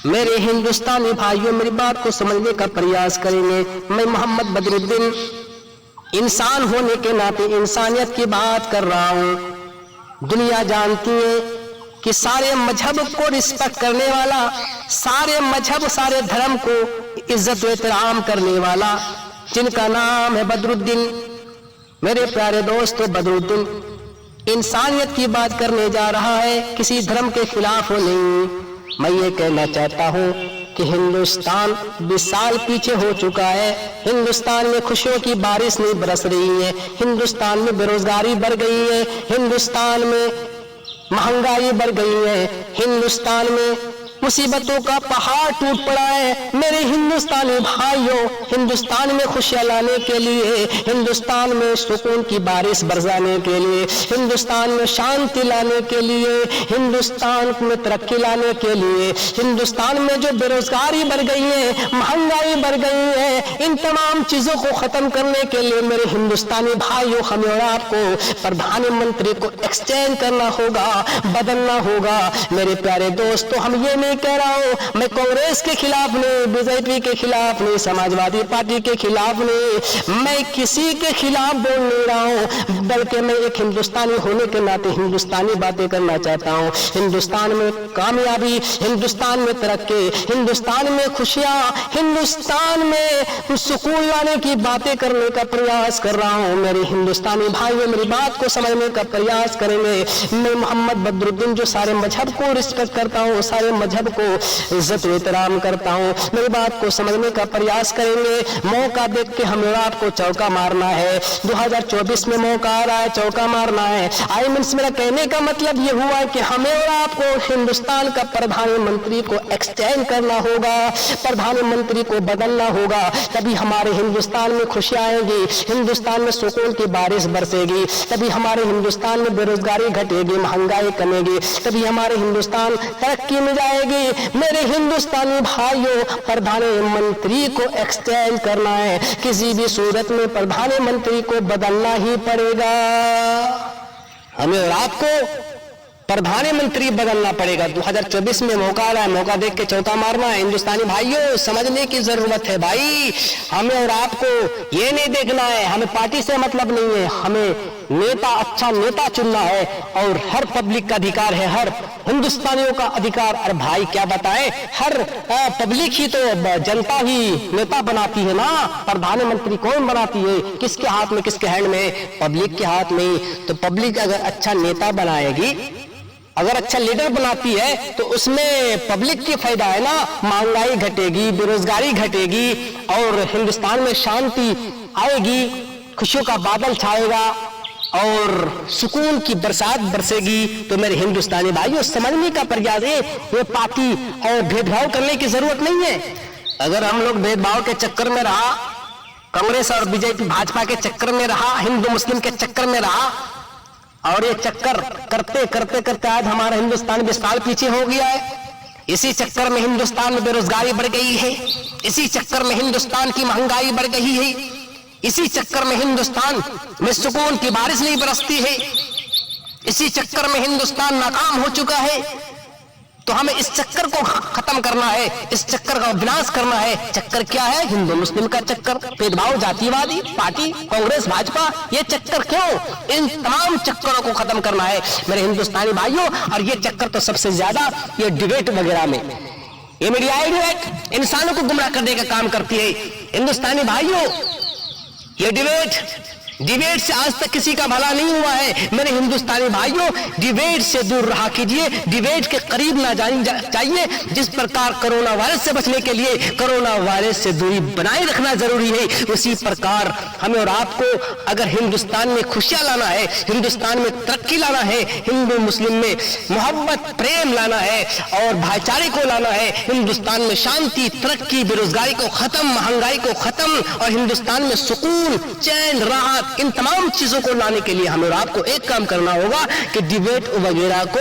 میرے ہندوستانی بھائیوں میری بات کو سمجھنے کا پریاس کریں گے. میں محمد بدرالدین انسان ہونے کے ناطے انسانیت کی بات کر رہا ہوں. دنیا جانتی ہے کہ سارے مذہب کو رسپیکٹ کرنے والا، سارے مذہب سارے دھرم کو عزت و احترام کرنے والا، جن کا نام ہے بدرالدین. میرے پیارے دوستو، بدرالدین انسانیت کی بات کرنے جا رہا ہے، کسی دھرم کے خلاف ہو نہیں. میں یہ کہنا چاہتا ہوں کہ ہندوستان 20 سال پیچھے ہو چکا ہے. ہندوستان میں خوشیوں کی بارش نہیں برس رہی ہے، ہندوستان میں بے روزگاری بڑھ گئی ہے، ہندوستان میں مہنگائی بڑھ گئی ہے، ہندوستان میں مصیبتوں کا پہاڑ ٹوٹ پڑا ہے. میرے ہندوستانی بھائیوں، ہندوستان میں خوشیاں لانے کے لیے، ہندوستان میں سکون کی بارش برسانے کے لیے، ہندوستان میں شانتی لانے کے لیے، ہندوستان میں ترقی لانے کے لیے، ہندوستان میں جو بے روزگاری بڑھ گئی ہے، مہنگائی بڑھ گئی ہے، ان تمام چیزوں کو ختم کرنے کے لیے میرے ہندوستانی بھائیوں، ہمیں اور آپ کو پردھان منتری کو ایکسچینج کرنا ہوگا، بدلنا ہوگا. میرے پیارے دوستو، ہم یہ نہیں کہہ رہا ہوں، میں کانگریس کے خلاف نہیں، بی جے پی کے خلاف نہیں، سماجوادی پارٹی کے خلاف نہیں، میں کسی کے خلاف بول نہیں رہا ہوں، بلکہ میں ایک ہندوستانی ہونے کے ناطے ہندوستانی باتیں کرنا چاہتا ہوں. ہندوستان میں کامیابی، ہندوستان میں ترقی، ہندوستان میں خوشیاں، ہندوستان میں سکون لانے کی باتیں کرنے کا پریاس کر رہا ہوں. میرے ہندوستانی بھائیوں میری بات کو سمجھنے کا پریاس کریں گے. میں محمد بدرالدین جو سارے مذہب کو رسپیکٹ کرتا ہوں، سارے مذہب کو عزت و احترام کرتا ہوں، میری بات کو سمجھنے کا پریاس کریں گے. موقع دیکھ کے ہمیں آپ کو چوکا مارنا ہے. 2024 میں موقع آ رہا ہے، چوکا مارنا ہے. آئی مینس میرا کہنے کا مطلب یہ ہوا ہے کہ ہمیں اور آپ کو ہندوستان کا پردھان منتری کو ایکسچینج کرنا ہوگا، پردھان منتری کو بدلنا ہوگا. تبھی ہمارے ہندوستان میں خوشیاں آئیں گی، ہندوستان میں سکون کی بارش برسے گی، تبھی ہمارے ہندوستان میں بے روزگاری گھٹے گی، مہنگائی کمے گی، تبھی ہمارے ہندوستان ترقی میں جائے گی. میرے ہندوستانی بھائیوں، پردھان منتری کو ایکسچینج کرنا ہے، کسی بھی صورت میں پردھان منتری کو بدلنا ہی پڑے گا. ہمیں اور آپ کو پردھان منتری بدلنا پڑے گا. 2024 میں موقع آ رہا ہے، موقع دیکھ کے چوکا مارنا ہے. ہندوستانی بھائیوں سمجھنے کی ضرورت ہے بھائی. ہمیں اور آپ کو یہ نہیں دیکھنا ہے، ہمیں پارٹی سے مطلب نہیں ہے، ہمیں نیتا، اچھا نیتا چننا ہے. اور ہر پبلک کا ادھیکار ہے، ہر ہندوستانیوں کا ادھیکار. اور بھائی کیا بتائیں، ہر پبلک ہی تو جنتا ہی نیتا بناتی ہے نا. پردھان منتری کون بناتی ہے؟ کس کے ہاتھ میں، کس کے ہینڈ میں؟ پبلک کے ہاتھ میں. تو پبلک اگر اچھا نیتا بنائے گی، اگر اچھا لیڈر بناتی ہے تو اس میں پبلک کی فائدہ ہے نا. مہنگائی گھٹے گی، بے روزگاری گھٹے گی، اور ہندوستان میں شانتی آئے گی، خوشیوں کا بادل چھائے گا، اور سکون کی برسات برسے گی. تو میرے ہندوستانی بھائیوں سمجھنے کا پریاس ہے، یہ پارٹی اور بھید بھاؤ کرنے کی ضرورت نہیں ہے. اگر ہم لوگ بھید بھاؤ کے چکر میں رہا، کانگریس اور بی جے پی بھاجپا کے چکر میں رہا، ہندو مسلم کے چکر میں رہا، اور یہ چکر کرتے کرتے کرتے آج ہمارا ہندوستان 20 سال پیچھے ہو گیا ہے. اسی چکر میں ہندوستان میں بے روزگاری بڑھ گئی ہے، اسی چکر میں ہندوستان کی مہنگائی بڑھ گئی ہے، اسی چکر میں ہندوستان میں سکون کی بارش نہیں برستی ہے، اسی چکر میں ہندوستان ناکام ہو چکا ہے. تو ہمیں اس چکر کو ختم کرنا ہے، اس چکر کا وناش کرنا ہے. چکر کیا ہے؟ ہندو مسلم کا چکر، بھید بھاؤ، جاتی وادی پارٹی، کانگریس بھاجپا، یہ چکر کیوں؟ ان تمام چکروں کو ختم کرنا ہے میرے ہندوستانی بھائیوں. اور یہ چکر تو سب سے زیادہ یہ ڈیبیٹ وغیرہ میں، یہ میڈیا ڈیبیٹ انسانوں کو گمراہ کرنے کا کام کرتی ہے. ہندوستانی بھائیوں، یہ ڈیبیٹ سے آج تک کسی کا بھلا نہیں ہوا ہے. میرے ہندوستانی بھائیوں، ڈیبیٹ سے دور رہا کیجئے، ڈیبیٹ کے قریب نہ جانی چاہیے. جس پرکار کرونا وائرس سے بچنے کے لیے کرونا وائرس سے دوری بنائے رکھنا ضروری ہے، اسی پرکار ہمیں اور آپ کو اگر ہندوستان میں خوشیاں لانا ہے، ہندوستان میں ترقی لانا ہے، ہندو مسلم میں محبت پریم لانا ہے اور بھائی چارے کو لانا ہے، ہندوستان میں شانتی، ترقی، بے روزگاری کو ختم، مہنگائی کو ختم، اور ہندوستان میں سکون، چین، راحت، ان تمام چیزوں کو لانے کے لیے ہمیں اور آپ کو ایک کام کرنا ہوگا کہ ڈیبیٹ وغیرہ کو